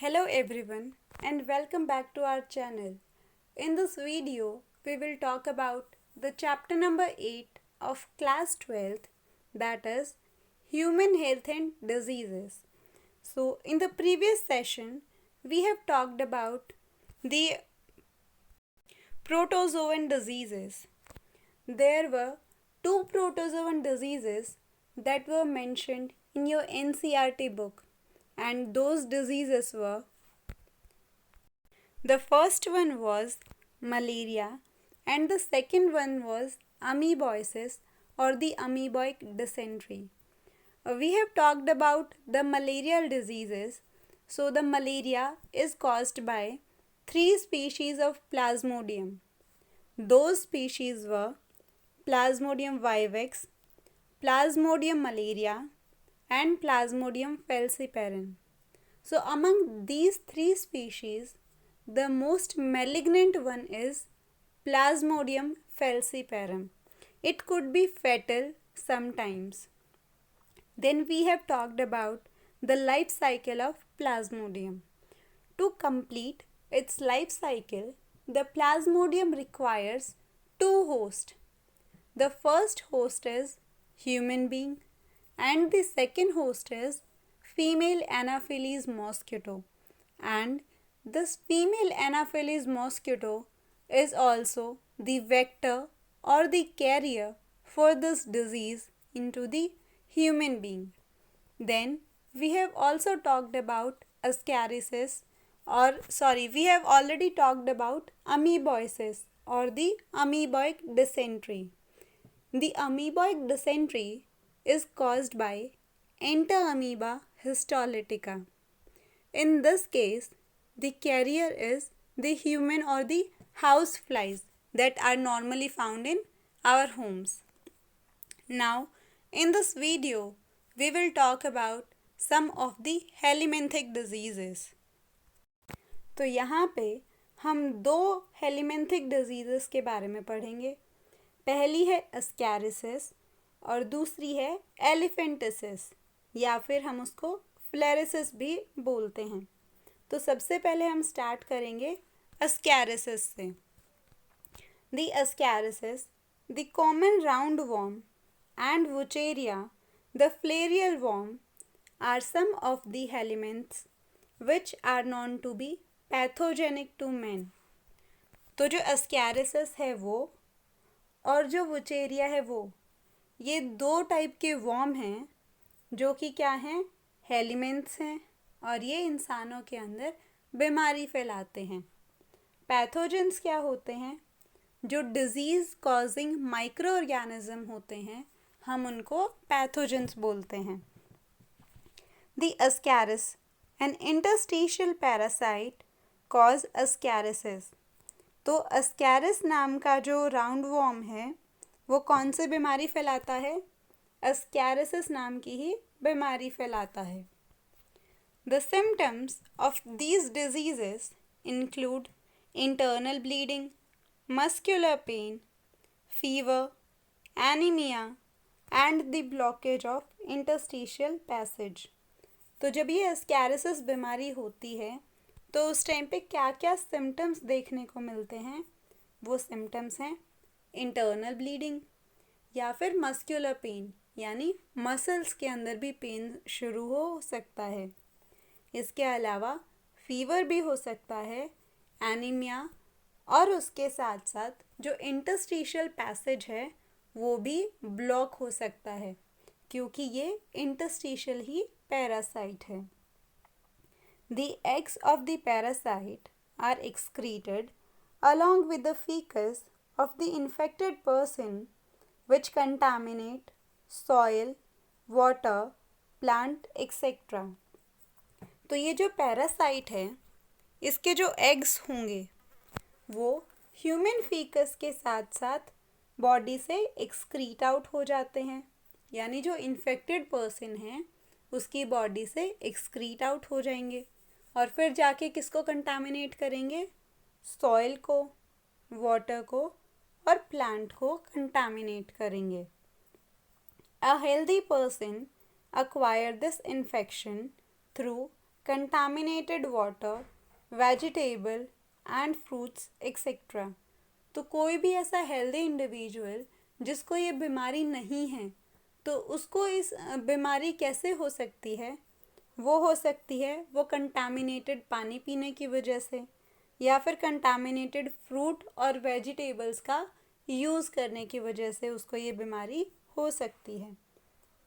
Hello everyone and welcome back to our channel. In this video, we will talk about the chapter number 8 of class 12, that is Human Health and Diseases. So in the previous session, we have talked about the protozoan diseases. There were two protozoan diseases that were mentioned in your NCERT book, and those diseases were, the first one was malaria and the second one was amoeboisis or the amoeboic dysentery. We have talked about the malarial diseases. So the malaria is caused by three species of plasmodium. Those species were Plasmodium vivax, Plasmodium malaria and Plasmodium falciparum. So among these three species, the most malignant one is Plasmodium falciparum. It could be fatal sometimes. Then we have talked about the life cycle of Plasmodium. To complete its life cycle, the Plasmodium requires two hosts. The first host is human being and the second host is female Anopheles mosquito, and this female Anopheles mosquito is also the vector or the carrier for this disease into the human being. Then we have also talked about we have already talked about amoeboisis or the amoeboic dysentery. The amoeboic dysentery is caused by Entamoeba histolytica. In this case, the carrier is the human or the house flies that are normally found in our homes. Now, in this video, we will talk about some of the helminthic diseases. तो यहाँ पे हम दो हेलिमेंथिक diseases के बारे में पढ़ेंगे. पहली है अस्कैरिसिस और दूसरी है एलिफेंटिसिस या फिर हम उसको फ्लेरिसिस भी बोलते हैं. तो सबसे पहले हम स्टार्ट करेंगे अस्कैरिसिस से. The ascariasis, the common roundworm and Wucheria, the filarial worm, are some of the helminths which are known to be pathogenic to men. तो जो अस्कैरिसिस है वो और जो वुचेरिया है वो, ये दो टाइप के वॉर्म हैं जो कि क्या हैं, हेलिमेंथ्स हैं और ये इंसानों के अंदर बीमारी फैलाते हैं. पैथोजेंस क्या होते हैं? जो डिजीज़ कॉजिंग माइक्रो ऑर्गेनिज्म होते हैं, हम उनको पैथोजेंस बोलते हैं. The Ascaris, an interstitial parasite, cause ascariasis. तो अस्कैरिस नाम का जो राउंड वॉर्म है वो कौन सी बीमारी फैलाता है? अस्कैरिसिस नाम की ही बीमारी फैलाता है. The symptoms of these diseases include internal bleeding, muscular pain, fever, anaemia and the blockage of interstitial passage. तो जब ये अस्कैरिसिस बीमारी होती है तो उस टाइम पे क्या क्या सिम्टम्स देखने को मिलते हैं? वो सिम्टम्स हैं इंटरनल ब्लीडिंग या फिर मस्कुलर पेन, यानी मसल्स के अंदर भी पेन शुरू हो सकता है. इसके अलावा फीवर भी हो सकता है, एनीमिया, और उसके साथ साथ जो इंटरस्टिशियल पैसेज है वो भी ब्लॉक हो सकता है क्योंकि ये इंटरस्टिशियल ही पैरासाइट है. The eggs of the parasite are excreted along with the feces of the infected person which contaminate soil, water, plant, etc. तो ये जो पैरासाइट है इसके जो एग्स होंगे वो ह्यूमन फीकस के साथ साथ बॉडी से एक्सक्रीट आउट हो जाते हैं, यानी जो इन्फेक्टेड पर्सन है उसकी बॉडी से एक्सक्रीट आउट हो जाएंगे और फिर जाके किसको कंटामिनेट करेंगे? सॉइल को, वाटर को और प्लांट को कंटामिनेट करेंगे. A healthy person acquire this infection through contaminated water, vegetable and fruits etcetera. तो कोई भी ऐसा हेल्दी इंडिविजुअल जिसको ये बीमारी नहीं है, तो उसको इस बीमारी कैसे हो सकती है? वो हो सकती है वो कंटामिनेटेड पानी पीने की वजह से, या फिर कंटामिनेटेड फ्रूट और वेजिटेबल्स का यूज़ करने की वजह से उसको ये बीमारी हो सकती है।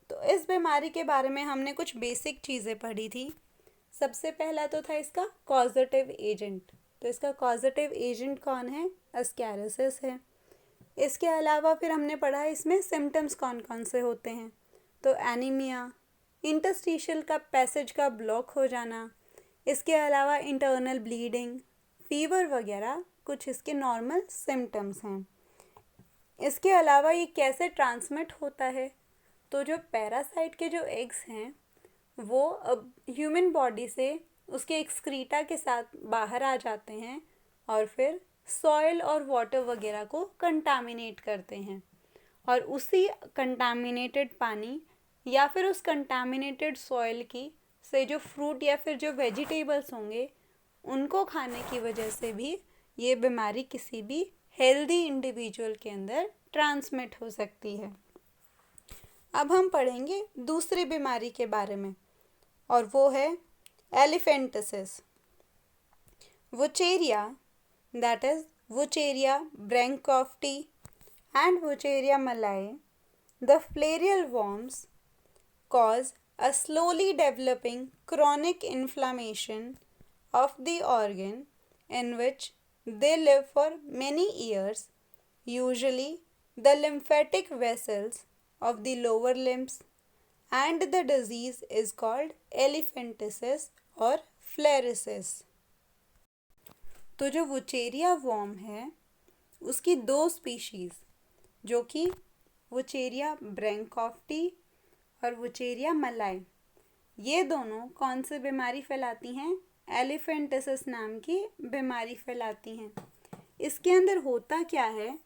तो इस बीमारी के बारे में हमने कुछ बेसिक चीज़ें पढ़ी थी। सबसे पहला तो था इसका कॉजेटिव एजेंट। तो इसका कॉजेटिव एजेंट कौन है? एस्कैरिसिस है। इसके अलावा फिर हमने पढ़ा है इसमें सिम्टम्स कौन कौन से होते हैं। तो एनीमिया, इंटरस्टिशियल का पैसेज का ब्लॉक हो जाना, इसके अलावा इंटरनल ब्लीडिंग, फीवर वगैरह कुछ इसके नॉर्मल सिम्टम्स हैं। इसके अलावा ये कैसे ट्रांसमिट होता है? तो जो पैरासाइट के जो एग्स हैं वो अब ह्यूमन बॉडी से उसके एक्सक्रीटा के साथ बाहर आ जाते हैं और फिर सॉइल और वाटर वगैरह को कंटामिनेट करते हैं, और उसी कंटामिनेटेड पानी या फिर उस कंटामिनेटेड सॉइल की से जो फ्रूट या फिर जो वेजिटेबल्स होंगे उनको खाने की वजह से भी ये बीमारी किसी भी हेल्दी इंडिविजुअल के अंदर ट्रांसमिट हो सकती है। अब हम पढ़ेंगे दूसरी बीमारी के बारे में, और वो है elephantiasis. Wuchereria, that is Wucheria branchofti and Wucheria malae, the filarial worms cause a slowly developing chronic inflammation of the organ in which they live for many years, usually the lymphatic vessels of the lower limbs, and the disease is called elephantiasis or filariasis। तो जो Wuchereria warm है उसकी दो species, जो कि Wuchereria ब्रैंकॉफ्टी और Wuchereria मलाई, ये दोनों कौन सी बीमारी फैलाती हैं? एलिफेंटिसिस नाम की बीमारी फैलाती हैं। इसके अंदर होता क्या है,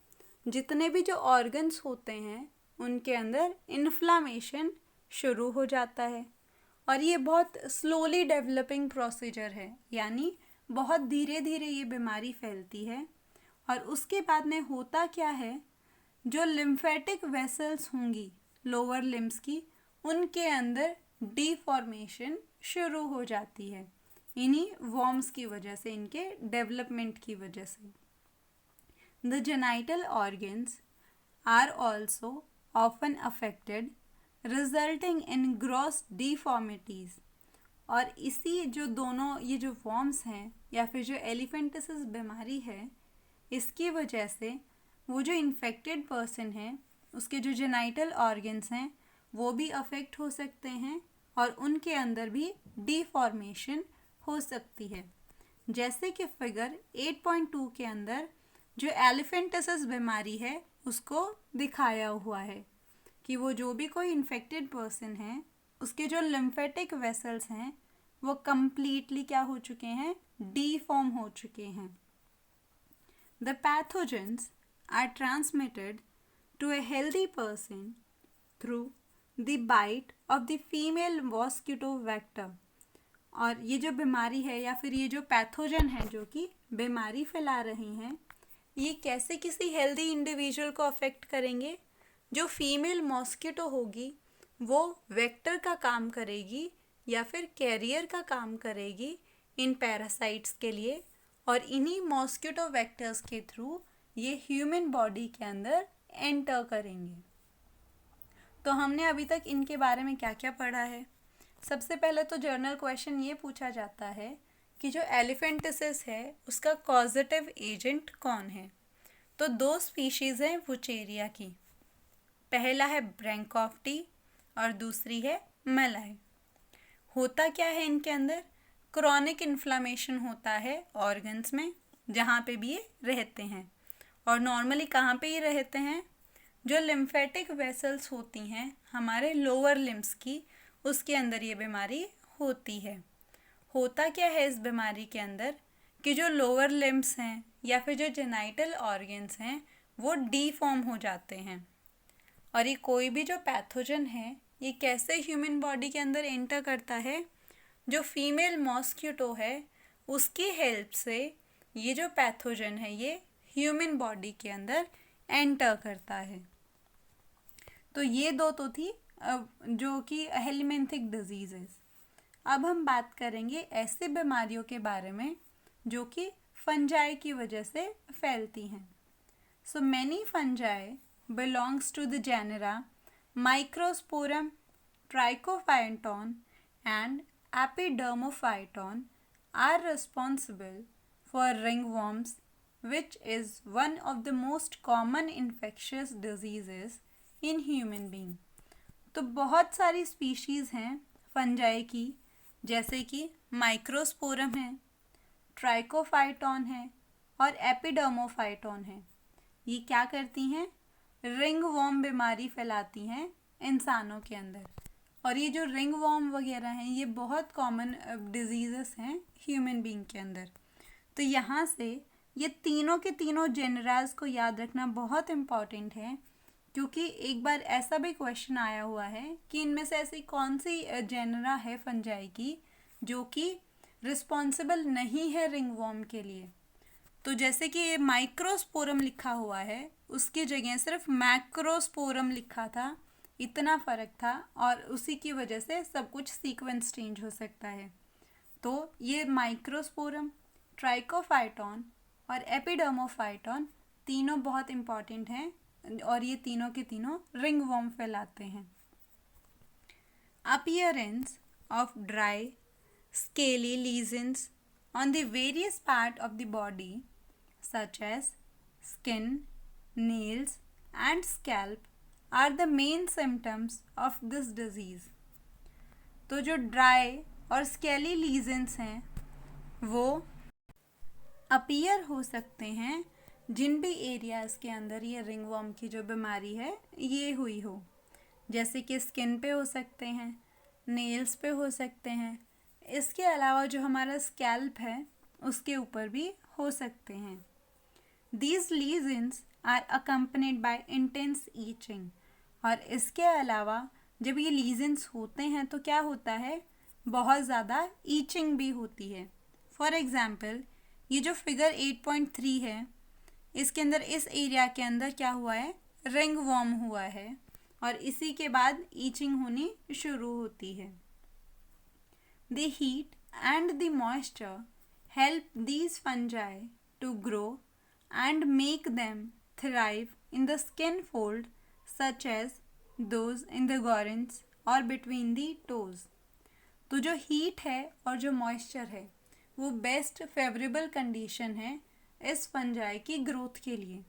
जितने भी जो ऑर्गन्स होते हैं उनके अंदर इन्फ्लामेशन शुरू हो जाता है, और ये बहुत स्लोली डेवलपिंग प्रोसीजर है, यानी बहुत धीरे धीरे ये बीमारी फैलती है। और उसके बाद में होता क्या है, जो लिम्फेटिक वेसल्स होंगी लोअर लिम्स की, उनके अंदर डीफॉर्मेशन शुरू हो जाती है, इन्हीं वॉर्म्स की वजह से, इनके डेवलपमेंट की वजह से। The genital organs are also often affected, resulting in gross deformities. और इसी जो दोनों ये जो वॉर्म्स हैं या फिर जो एलिफेंटिसिस बीमारी है, इसकी वजह से वो जो इन्फेक्टेड पर्सन है उसके जो जेनाइटल ऑर्गन्स हैं वो भी अफेक्ट हो सकते हैं, और उनके अंदर भी डिफॉर्मेशन हो सकती है। जैसे कि फिगर 8.2 के अंदर जो एलिफेंटिसिस बीमारी है उसको दिखाया हुआ है कि वो जो भी कोई इन्फेक्टेड पर्सन है उसके जो लिम्फेटिक वेसल्स हैं वो कम्प्लीटली क्या हो चुके हैं? डीफॉर्म हो चुके हैं। The pathogens are transmitted to a healthy person through the bite of the female mosquito vector. और ये जो बीमारी है या फिर ये जो पैथोजन है जो कि बीमारी फैला रही हैं, ये कैसे किसी हेल्दी इंडिविजुअल को अफेक्ट करेंगे? जो फीमेल मॉस्किटो होगी वो वेक्टर का काम करेगी या फिर कैरियर का काम करेगी इन पैरासाइट्स के लिए, और इन्हीं मॉस्किटो वेक्टर्स के थ्रू ये ह्यूमन बॉडी के अंदर एंटर करेंगे। तो हमने अभी तक इनके बारे में क्या क्या पढ़ा है? सबसे पहले तो जर्नल क्वेश्चन ये पूछा जाता है कि जो एलिफेंटिसिस है उसका कॉजेटिव एजेंट कौन है? तो दो स्पीशीज़ हैं वुचेरिया की, पहला है ब्रैंकॉफ्टी और दूसरी है मलाई। होता क्या है इनके अंदर? क्रॉनिक इन्फ्लामेशन होता है ऑर्गन्स में जहाँ पे भी ये रहते हैं, और नॉर्मली कहाँ पे ये रहते हैं? जो लिम्फेटिक वेसल्स होती हैं हमारे लोअर लिम्स की, उसके अंदर ये बीमारी होती है। होता क्या है इस बीमारी के अंदर कि जो लोअर लिम्स हैं या फिर जो जेनाइटल ऑर्गन्स हैं वो डीफॉर्म हो जाते हैं, और ये कोई भी जो पैथोजन है ये कैसे ह्यूमन बॉडी के अंदर एंटर करता है? जो फीमेल मॉस्किटो है उसकी हेल्प से ये जो पैथोजन है ये ह्यूमन बॉडी के अंदर एंटर करता है। तो ये दो तो थी जो कि हेलमिंथिक डिजीजेस। अब हम बात करेंगे ऐसे बीमारियों के बारे में जो कि फंजाई की वजह से फैलती हैं। So many fungi belongs to the genera Microsporum, Trichophyton and Epidermophyton are responsible for ringworms, which is one of the most common infectious diseases in human being। तो बहुत सारी स्पीशीज़ हैं फंजाई की, जैसे कि माइक्रोस्पोरम है, ट्राइकोफाइटॉन है और एपिडर्मोफाइटॉन है। ये क्या करती हैं? रिंगवॉर्म बीमारी फैलाती हैं इंसानों के अंदर। और ये जो रिंग वॉर्म वगैरह हैं ये बहुत कॉमन डिजीज़ेस हैं ह्यूमन बीइंग के अंदर। तो यहाँ से ये तीनों के तीनों जेनरास को याद रखना बहुत इम्पॉर्टेंट है, क्योंकि एक बार ऐसा भी क्वेश्चन आया हुआ है कि इनमें से ऐसी कौन सी जेनरा है फंजाई की जो कि रिस्पॉन्सिबल नहीं है रिंग वॉर्म के लिए। तो जैसे कि ये माइक्रोस्पोरम लिखा हुआ है उसकी जगह सिर्फ मैक्रोस्पोरम लिखा था, इतना फ़र्क था, और उसी की वजह से सब कुछ सीक्वेंस चेंज हो सकता है। तो ये माइक्रोस्पोरम, ट्राइकोफाइटॉन और एपिडर्मोफाइटॉन तीनों बहुत इम्पॉर्टेंट हैं और ये तीनों के तीनों रिंग वॉर्म फैलाते हैं। Appearance of dry scaly lesions on the various part of the body such as skin, nails and scalp are the main symptoms of this disease। तो जो ड्राई और स्केली लीजन्स हैं वो अपीयर हो सकते हैं जिन भी एरियाज़ के अंदर ये रिंगवॉर्म की जो बीमारी है ये हुई हो, जैसे कि स्किन पे हो सकते हैं, नेल्स पे हो सकते हैं, इसके अलावा जो हमारा स्कैल्प है उसके ऊपर भी हो सकते हैं। These lesions are accompanied by intense itching। और इसके अलावा जब ये लीजन्स होते हैं तो क्या होता है, बहुत ज़्यादा ईचिंग भी होती है। फॉर एग्ज़ाम्पल ये जो फिगर 8.3 है इसके अंदर इस एरिया के अंदर क्या हुआ है, रिंग वॉर्म हुआ है और इसी के बाद ईचिंग होनी शुरू होती है। The heat and the moisture help these fungi to grow and make them thrive in the skin fold such as those in the groins or between the toes। तो जो हीट है और जो मॉइस्चर है वो बेस्ट फेवरेबल कंडीशन है इस fungi की ग्रोथ के लिए।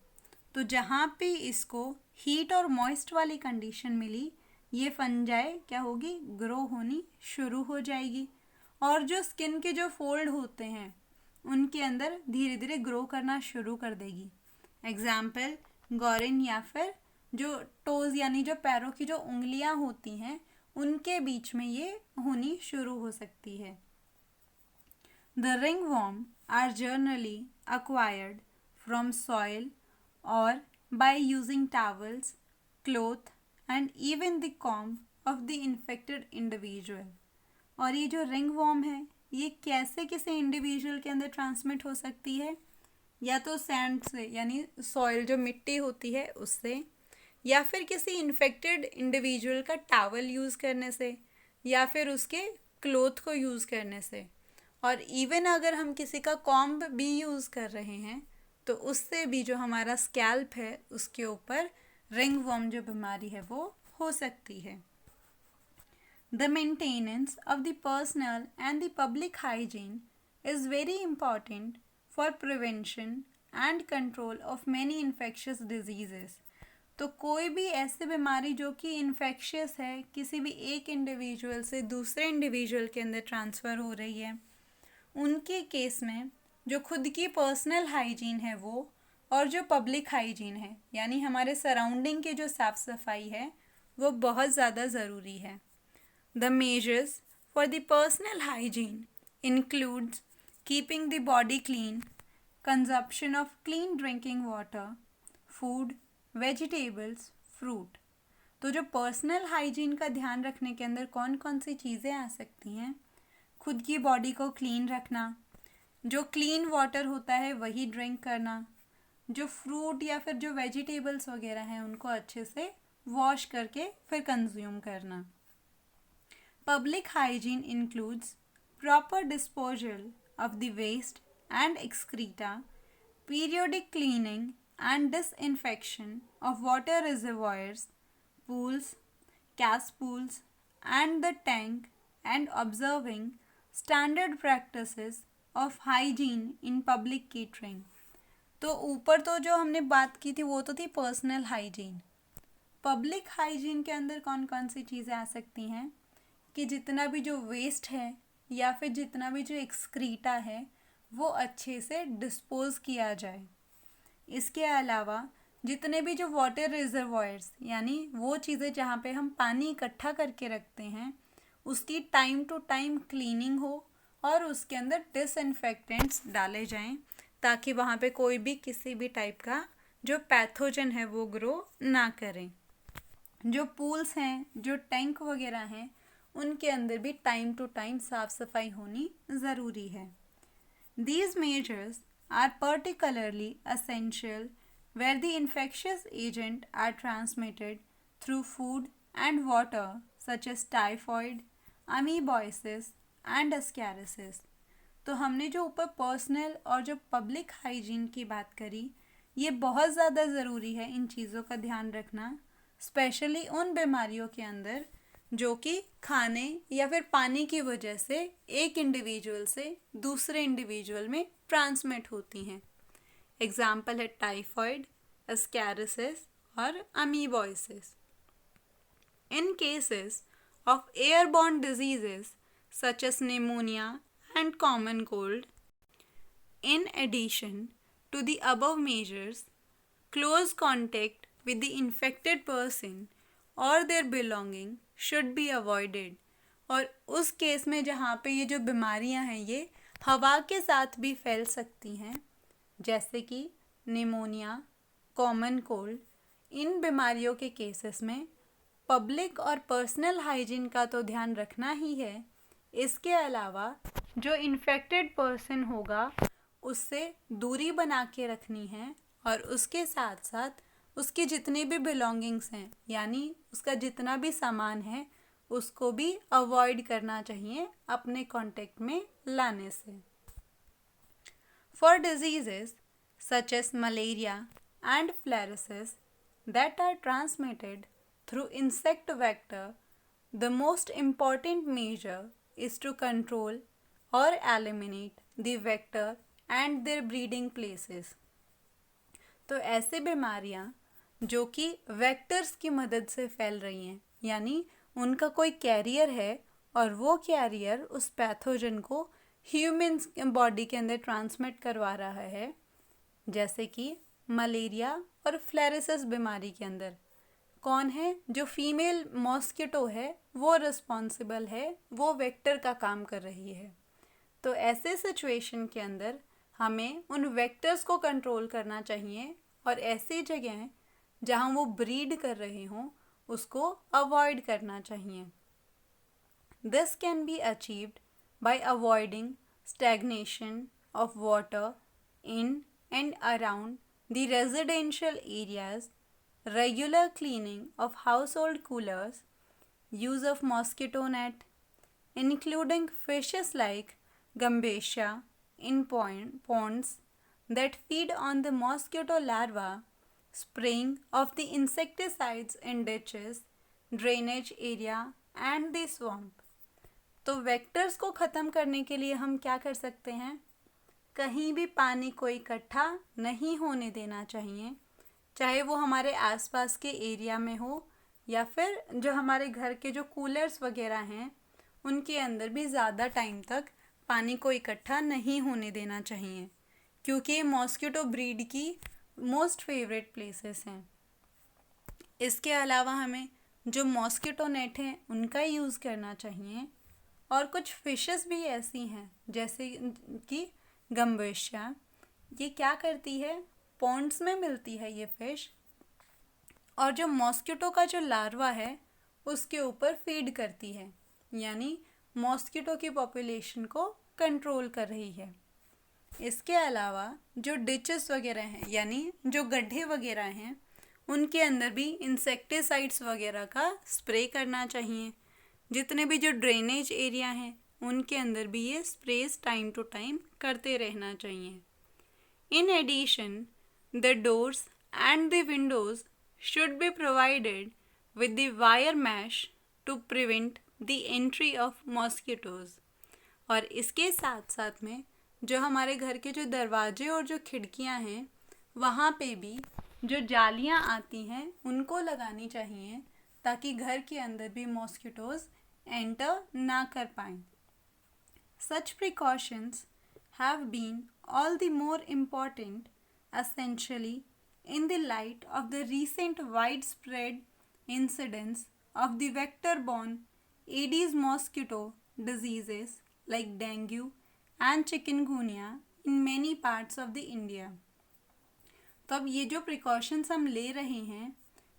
तो जहाँ पे इसको हीट और मॉइस्ट वाली कंडीशन मिली ये फंजाई क्या होगी, ग्रो होनी शुरू हो जाएगी और जो स्किन के जो फोल्ड होते हैं उनके अंदर धीरे धीरे ग्रो करना शुरू कर देगी। एग्जाम्पल गॉरिन या फिर जो टोज़ यानी जो पैरों की जो उंगलियां होती हैं उनके बीच में ये होनी शुरू हो सकती है। The ringworm are generally acquired from soil or by using towels, cloth and even the comb of the infected individual। और ये जो रिंग वॉर्म है ये कैसे किसी इंडिविजुअल के अंदर ट्रांसमिट हो सकती है, या तो सैंड से यानी सॉइल जो मिट्टी होती है उससे, या फिर किसी इन्फेक्टेड इंडिविजुअल का टावल यूज़ करने से, या फिर उसके क्लोथ को यूज़ करने से, और इवन अगर हम किसी का कॉम्ब भी यूज़ कर रहे हैं तो उससे भी जो हमारा स्कैल्प है उसके ऊपर रिंग वॉर्म जो बीमारी है वो हो सकती है। The maintenance of the personal and the public hygiene is very important for prevention and control of many infectious diseases। तो कोई भी ऐसी बीमारी जो कि इन्फेक्शियस है, किसी भी एक इंडिविजुअल से दूसरे इंडिविजुअल के अंदर ट्रांसफ़र हो रही है, उनके केस में जो खुद की पर्सनल हाइजीन है वो और जो पब्लिक हाइजीन है यानी हमारे सराउंडिंग की जो साफ़ सफाई है वो बहुत ज़्यादा ज़रूरी है। The measures for the personal hygiene includes keeping the body clean, consumption of clean drinking water, food, vegetables, fruit। तो जो पर्सनल हाइजीन का ध्यान रखने के अंदर कौन कौन सी चीज़ें आ सकती हैं, खुद की बॉडी को क्लीन रखना, जो क्लीन वाटर होता है वही ड्रिंक करना, जो फ्रूट या फिर जो वेजिटेबल्स वगैरह हैं उनको अच्छे से वॉश करके फिर कंज्यूम करना। Public hygiene includes proper disposal of the waste and excreta, periodic cleaning and disinfection of water reservoirs, pools, pools, and the tank, and observing standard practices of hygiene in public catering. तो ऊपर तो जो हमने बात की थी वो तो थी पर्सनल हाइजीन। पब्लिक हाइजीन के अंदर कौन कौन सी चीज़ें आ सकती हैं कि जितना भी जो वेस्ट है या फिर जितना भी जो एक्सक्रीटा है वो अच्छे से डिस्पोज किया जाए। इसके अलावा जितने भी जो वाटर रिजर्वॉयर्स यानी वो चीज़ें जहाँ पे हम पानी इकट्ठा करके रखते हैं उसकी टाइम टू टाइम क्लीनिंग हो और उसके अंदर डिसइंफेक्टेंट्स डाले जाएं ताकि वहाँ पे कोई भी किसी भी टाइप का जो पैथोजन है वो ग्रो ना करें। जो पूल्स हैं, जो टैंक वगैरह हैं, उनके अंदर भी टाइम टू टाइम साफ़ सफाई होनी ज़रूरी है। These measures are particularly essential where the infectious agent are transmitted through food and water such as typhoid, amoebiasis and ascariasis। तो हमने जो ऊपर पर्सनल और जो पब्लिक हाइजीन की बात करी ये बहुत ज़्यादा ज़रूरी है इन चीज़ों का ध्यान रखना, स्पेशली उन बीमारियों के अंदर जो कि खाने या फिर पानी की वजह से एक इंडिविजुअल से दूसरे इंडिविजुअल में ट्रांसमिट होती हैं। एग्जाम्पल है टाइफॉइड, एस्कैरिसिस और amoebiasis. In cases of airborne diseases such as pneumonia and common cold, in addition to the above measures, close contact with the infected person or their belonging should be avoided। और उस case में जहाँ पे ये जो बीमारियाँ हैं ये हवा के साथ भी फैल सकती हैं जैसे कि निमोनिया, कॉमन कोल्ड, इन बीमारियों के केसेस में पब्लिक और पर्सनल हाइजीन का तो ध्यान रखना ही है। इसके अलावा जो इन्फेक्टेड पर्सन होगा उससे दूरी बना के रखनी है और उसके साथ साथ उसकी जितनी भी बिलोंगिंग्स हैं यानी उसका जितना भी सामान है उसको भी अवॉइड करना चाहिए अपने कांटेक्ट में लाने से। For diseases such as malaria and filariasis that are transmitted through insect vector, the most important measure is to control और eliminate the vector and their breeding places. तो ऐसे बीमारियां जो कि वेक्टर्स की मदद से फैल रही हैं यानी उनका कोई कैरियर है और वो कैरियर उस पैथोजन को ह्यूमन्स बॉडी के अंदर ट्रांसमिट करवा रहा है, जैसे कि मलेरिया और फ्लैरिसिस बीमारी के अंदर कौन है, जो फीमेल मॉस्किटो है वो रिस्पॉन्सिबल है, वो वेक्टर का काम कर रही है। तो ऐसे सिचुएशन के अंदर हमें उन वेक्टर्स को कंट्रोल करना चाहिए और ऐसी जगह जहाँ वो ब्रीड कर रहे हों उसको अवॉइड करना चाहिए। This can be achieved by avoiding stagnation of water in and around the residential areas, regular cleaning of household coolers, use of mosquito net, including fishes like Gambesia in ponds that feed on the mosquito larva, spraying of the insecticides in ditches, drainage area and the swamp। तो vectors को ख़त्म करने के लिए हम क्या कर सकते हैं, कहीं भी पानी को इकट्ठा नहीं होने देना चाहिए, चाहे वो हमारे आसपास के एरिया में हो या फिर जो हमारे घर के जो कूलर्स वगैरह हैं उनके अंदर भी ज़्यादा टाइम तक पानी को इकट्ठा नहीं होने देना चाहिए क्योंकि ये मॉस्किटो ब्रीड की मोस्ट फेवरेट प्लेसेस हैं। इसके अलावा हमें जो मॉस्किटो नेट हैं उनका यूज़ करना चाहिए और कुछ फिशेस भी ऐसी हैं जैसे कि गम्बेशिया, ये क्या करती है, पॉन्ड्स में मिलती है ये फ़िश और जो मॉस्किटो का जो लार्वा है उसके ऊपर फीड करती है, यानी मॉस्किटो की पॉपुलेशन को कंट्रोल कर रही है। इसके अलावा जो डिचेस वगैरह हैं यानी जो गड्ढे वगैरह हैं उनके अंदर भी इंसेक्टिसाइड्स वगैरह का स्प्रे करना चाहिए। जितने भी जो ड्रेनेज एरिया हैं उनके अंदर भी ये स्प्रेस टाइम टू टाइम करते रहना चाहिए। In addition the doors and the windows should be provided with the wire mesh to prevent the entry of mosquitoes। और इसके साथ साथ में जो हमारे घर के जो दरवाजे और जो खिड़कियां हैं वहाँ पे भी जो जालियां आती हैं उनको लगानी चाहिए ताकि घर के अंदर भी मॉस्किटोज एंटर ना कर पाएँ। Such precautions have been all the more important essentially in the light of the recent widespread incidence of the vector-borne Aedes mosquito diseases like dengue and chikungunya in many parts of the India। तो अब ये जो precautions हम ले रहे हैं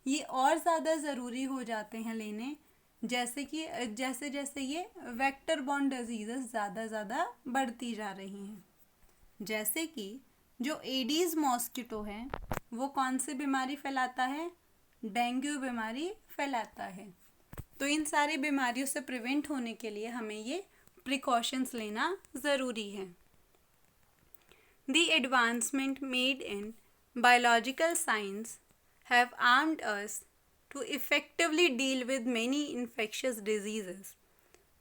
ये और ज़्यादा ज़रूरी हो जाते हैं लेने, जैसे कि जैसे जैसे ये वेक्टर बॉर्न डिजीज़ेस ज़्यादा बढ़ती जा रही हैं। जैसे कि जो एडीज़ मॉस्किटो है वो कौन सी बीमारी फैलाता है? डेंगू बीमारी फैलाता है। तो इन सारी बीमारियों से प्रिवेंट होने के लिए हमें ये प्रिकॉशंस लेना ज़रूरी है। The advancement made in biological science have armed us to effectively deal with many infectious diseases.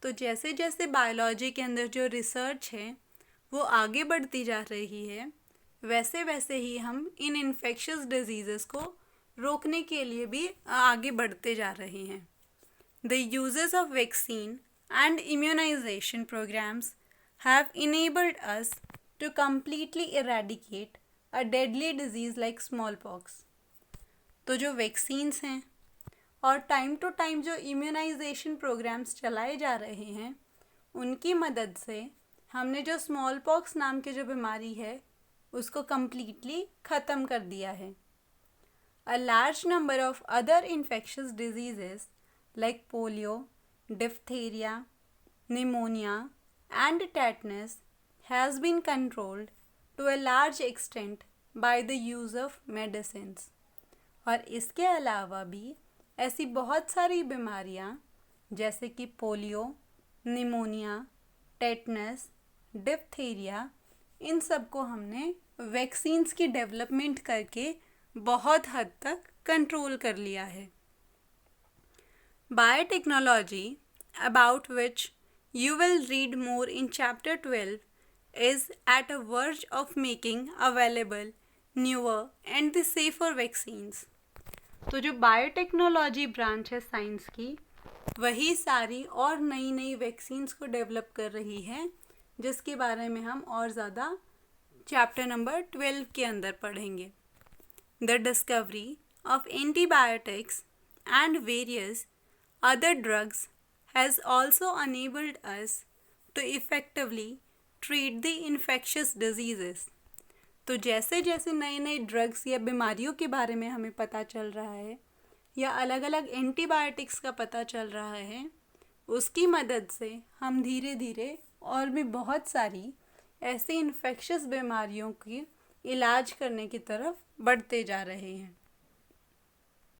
तो जैसे जैसे बायोलॉजी के अंदर जो रिसर्च है वो आगे बढ़ती जा रही है वैसे वैसे ही हम इन इन्फेक्शियस डिजीज़ेस को रोकने के लिए भी आगे बढ़ते जा रहे हैं। The uses of vaccine and immunisation programmes have enabled us to completely eradicate a deadly disease like smallpox. तो जो वैक्सीन्स हैं और टाइम टू टाइम जो इम्यूनाइजेशन प्रोग्राम्स चलाए जा रहे हैं उनकी मदद से हमने जो स्मॉल पॉक्स नाम की जो बीमारी है उसको कम्प्लीटली ख़त्म कर दिया है। A large number of other infectious diseases like polio, diphtheria, pneumonia and tetanus has been controlled to a large extent by the use of medicines। और इसके अलावा भी ऐसी बहुत सारी बीमारियां जैसे कि पोलियो, निमोनिया, टेटनस, डिप्थीरिया इन सब को हमने वैक्सीन्स की डेवलपमेंट करके बहुत हद तक कंट्रोल कर लिया है। Biotechnology about which you will read more in chapter 12 is at a verge of making available newer and the safer vaccines. तो जो बायोटेक्नोलॉजी ब्रांच है साइंस की वही सारी और नई नई वैक्सीन्स को डेवलप कर रही है जिसके बारे में हम और ज़्यादा चैप्टर नंबर 12 के अंदर पढ़ेंगे। The discovery of antibiotics and various other drugs has also enabled us to effectively treat the infectious diseases। तो जैसे जैसे नए नए ड्रग्स या बीमारियों के बारे में हमें पता चल रहा है या अलग अलग एंटीबायोटिक्स का पता चल रहा है उसकी मदद से हम धीरे धीरे और भी बहुत सारी ऐसी इन्फेक्शियस बीमारियों की इलाज करने की तरफ बढ़ते जा रहे हैं।